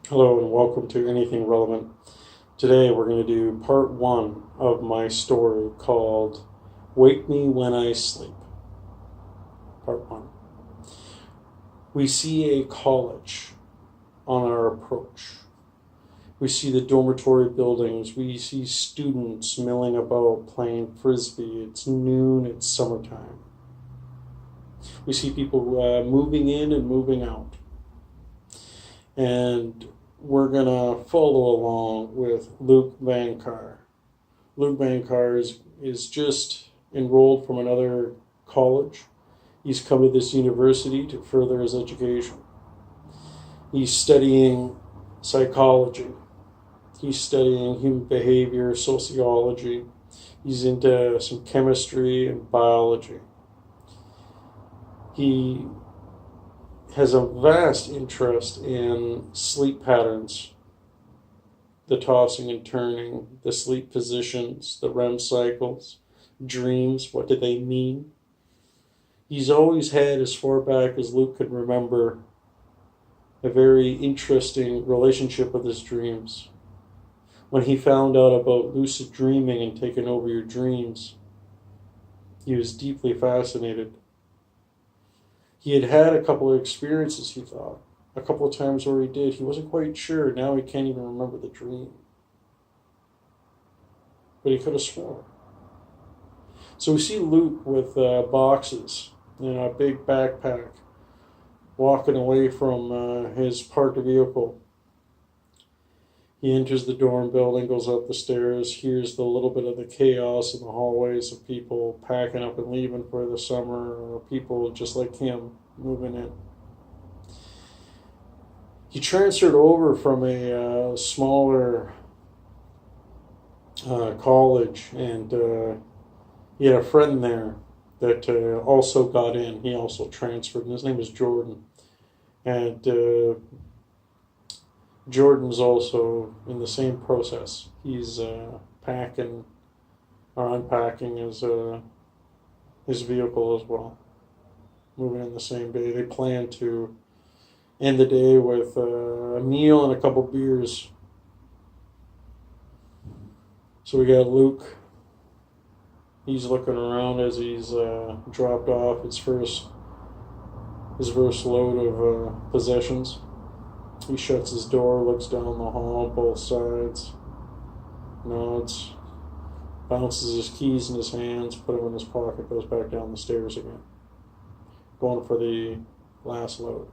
Hello and welcome to Anything Relevant. Today we're going to do part one of my story called Wake Me When I Sleep. Part one. We see a college on our approach. We see the dormitory buildings. We see students milling about playing frisbee. It's noon, it's summertime. We see people moving in and moving out. And we're going to follow along with Luke Vankar. Luke Vankar is just enrolled from another college. He's come to this university to further his education. He's studying psychology. He's studying human behavior, sociology. He's into some chemistry and biology. He has a vast interest in sleep patterns, the tossing and turning, the sleep positions, the REM cycles, dreams, what do they mean? He's always had, as far back as Luke could remember, a very interesting relationship with his dreams. When he found out about lucid dreaming and taking over your dreams, he was deeply fascinated. He had had a couple of experiences, he thought. A couple of times where he did. He wasn't quite sure. Now he can't even remember the dream. But he could have sworn. So we see Luke with boxes and a big backpack walking away from his parked vehicle. He enters the dorm building, goes up the stairs, hears the little bit of the chaos in the hallways of people packing up and leaving for the summer, or people just like him moving in. He transferred over from a smaller college, and he had a friend there that also got in. He also transferred, and his name was Jordan. And Jordan's also in the same process. He's packing or unpacking his vehicle as well, moving in the same day. They plan to end the day with a meal and a couple beers. So we got Luke. He's looking around as he's dropped off his first load of possessions. He shuts his door, looks down the hall, both sides, nods, bounces his keys in his hands, put them in his pocket, goes back down the stairs again, going for the last load.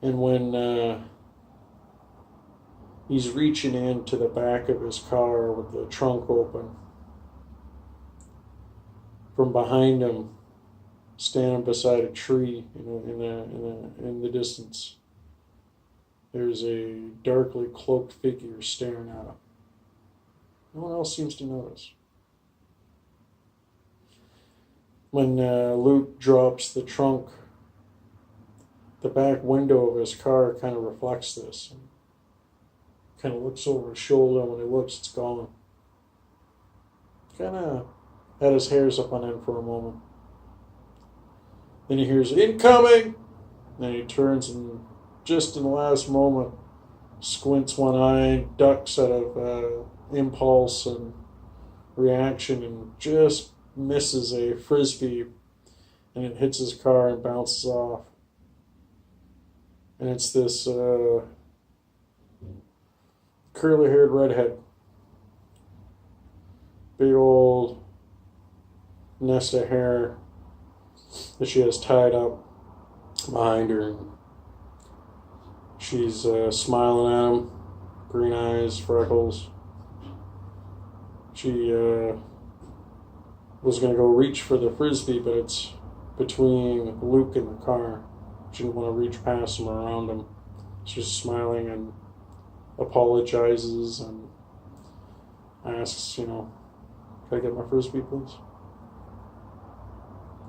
And when he's reaching into the back of his car with the trunk open, from behind him, standing beside a tree in the distance, there's a darkly cloaked figure staring at him. No one else seems to notice. When Luke drops the trunk, the back window of his car kind of reflects this. And kind of looks over his shoulder, and when he looks, it's gone. Kind of had his hairs up on end for a moment. Then he hears, "Incoming!" Then he turns and, just in the last moment, squints one eye, ducks out of impulse and reaction, and just misses a frisbee, and it hits his car and bounces off. And it's this curly-haired redhead. Big old nest of hair that she has tied up behind her. She's smiling at him, green eyes, freckles. She was going to go reach for the frisbee, but it's between Luke and the car. She didn't want to reach past him or around him. She's smiling and apologizes and asks, can I get my frisbee, please?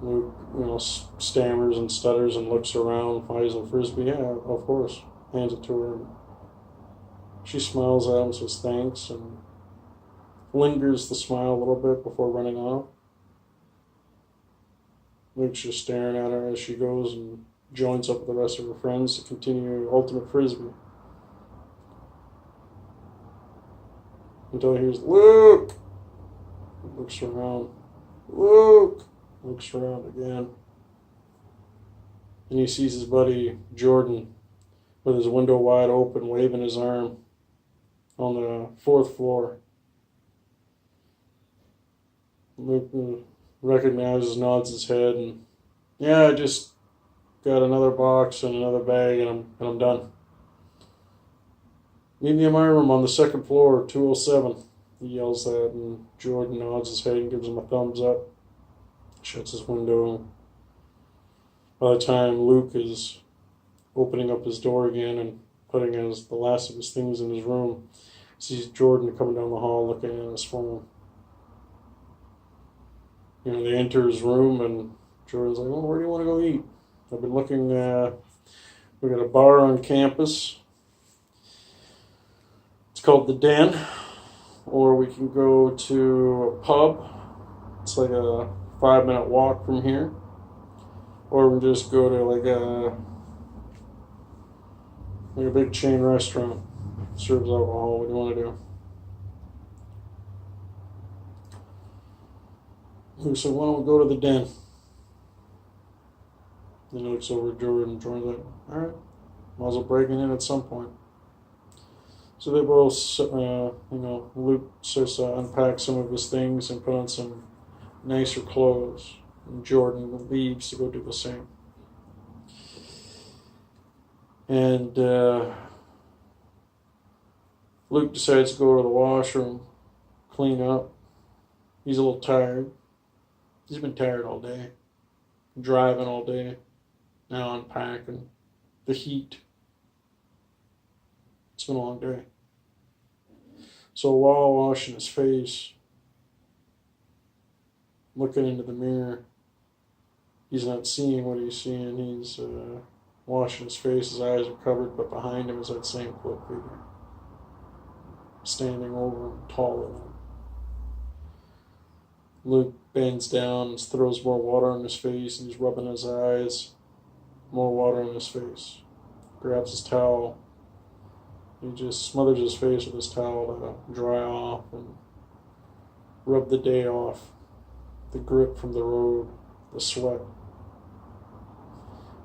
Luke, stammers and stutters and looks around, finds the frisbee. Yeah, of course. Hands it to her. She smiles at him, says thanks, and lingers the smile a little bit before running off. Luke's just staring at her as she goes and joins up with the rest of her friends to continue ultimate frisbee. Until he hears, "Luke!" Looks around. "Luke!" Looks around again. And he sees his buddy Jordan with his window wide open, waving his arm on the 4th floor. Luke recognizes, nods his head, and "Yeah, I just got another box and another bag, and I'm done. Meet me in my room on the 2nd floor, 207. He yells that, and Jordan nods his head and gives him a thumbs up. Shuts his window. By the time Luke is opening up his door again and putting the last of his things in his room, sees Jordan coming down the hall looking at his phone. They enter his room, and Jordan's like, "Well, where do you want to go eat? I've been looking, we got a bar on campus. It's called The Den. Or we can go to a pub. It's like a 5-minute walk from here. Or we can just go to like a big chain restaurant. Serves alcohol. What do you want to do?" Luke said, "Why don't we go to The Den?" Then he looks over at Jordan. Jordan's like, "All right, might as well break it in at some point." So they both, Luke starts to unpack some of his things and put on some nicer clothes. And Jordan leaves to go do the same. And Luke decides to go to the washroom, clean up. He's a little tired. He's been tired all day, driving all day, now unpacking, the heat. It's been a long day. So while washing his face, looking into the mirror, he's not seeing what he's seeing. He's washing his face, his eyes are covered, but behind him is that same cloak figure, standing over him, taller than him. Luke bends down and throws more water on his face, and he's rubbing his eyes, more water on his face. Grabs his towel. He just smothers his face with his towel to dry off and rub the day off, the grip from the road, the sweat.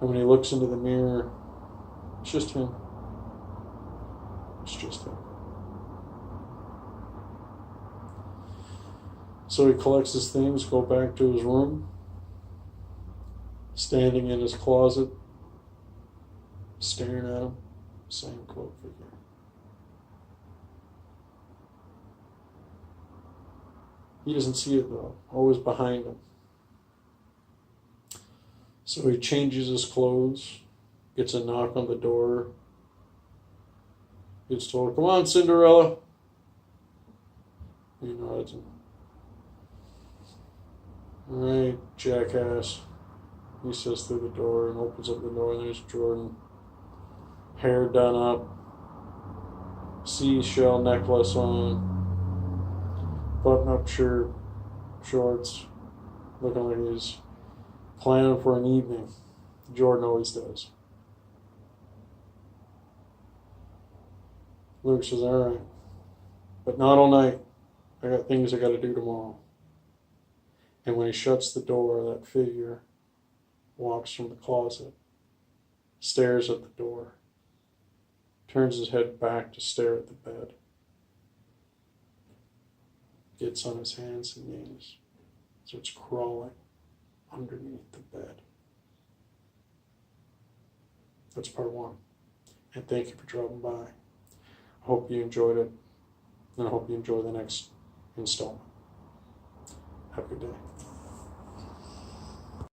And when he looks into the mirror, it's just him. It's just him. So he collects his things, go back to his room, standing in his closet, staring at him, same cloak figure. He doesn't see it though, always behind him. So he changes his clothes, gets a knock on the door, gets told, "Come on, Cinderella." He nods. "All right, jackass," he says through the door and opens up the door, and there's Jordan, hair done up, seashell necklace on, button-up shirt, shorts, looking like he's planning for an evening. Jordan always does. Luke says, "All right, but not all night. I got things I got to do tomorrow." And when he shuts the door, that figure walks from the closet, stares at the door, turns his head back to stare at the bed, gets on his hands and knees, starts crawling underneath the bed. That's part 1. And thank you for dropping by. I hope you enjoyed it, and I hope you enjoy the next installment. Have a good day.